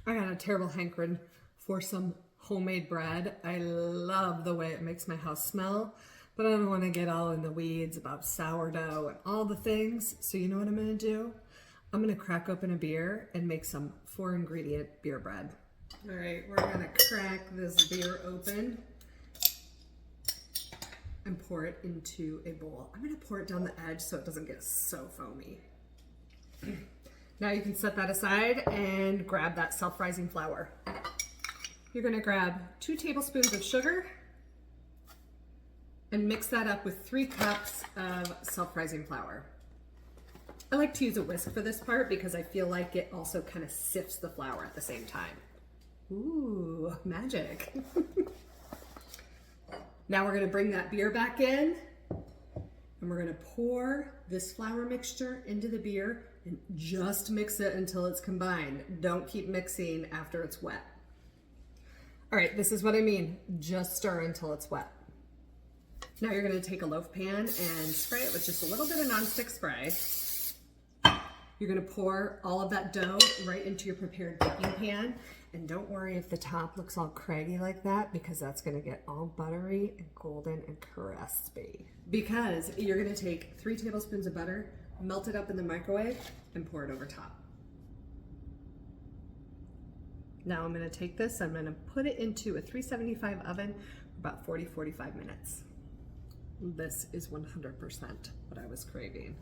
I got a terrible hankering for some homemade bread. I love the way it makes my house smell, but I don't want to get all in the weeds about sourdough and all the things. So you know what I'm going to do? I'm going to crack open a beer and make some 4-ingredient beer bread. All right, we're going to crack this beer open and pour it into a bowl. I'm going to pour it down the edge so it doesn't get so foamy. Now you can set that aside and grab that self-rising flour. You're going to grab 2 tablespoons of sugar and mix that up with 3 cups of self-rising flour. I like to use a whisk for this part because I feel like it also kind of sifts the flour at the same time. Ooh, magic. Now we're going to bring that beer back in and we're going to pour this flour mixture into the beer and just mix it until it's combined. Don't keep mixing after it's wet. All right, this is what I mean. Just stir until it's wet. Now you're going to take a loaf pan and spray it with just a little bit of nonstick spray. You're going to pour all of that dough right into your prepared baking pan. And don't worry if the top looks all craggy like that, because that's going to get all buttery and golden and crispy. Because you're going to take 3 tablespoons of butter, melt it up in the microwave, and pour it over top. Now I'm going to take this, I'm going to put it into a 375 oven for about 40-45 minutes. This is 100% what I was craving.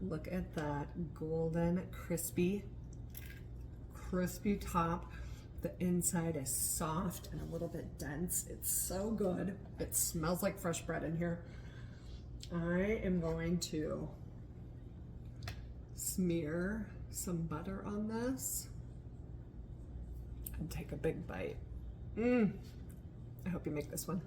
Look at that golden, crispy top. The inside is soft and a little bit dense. It's so good. It smells like fresh bread in here. I am going to smear some butter on this and take a big bite. I hope you make this one.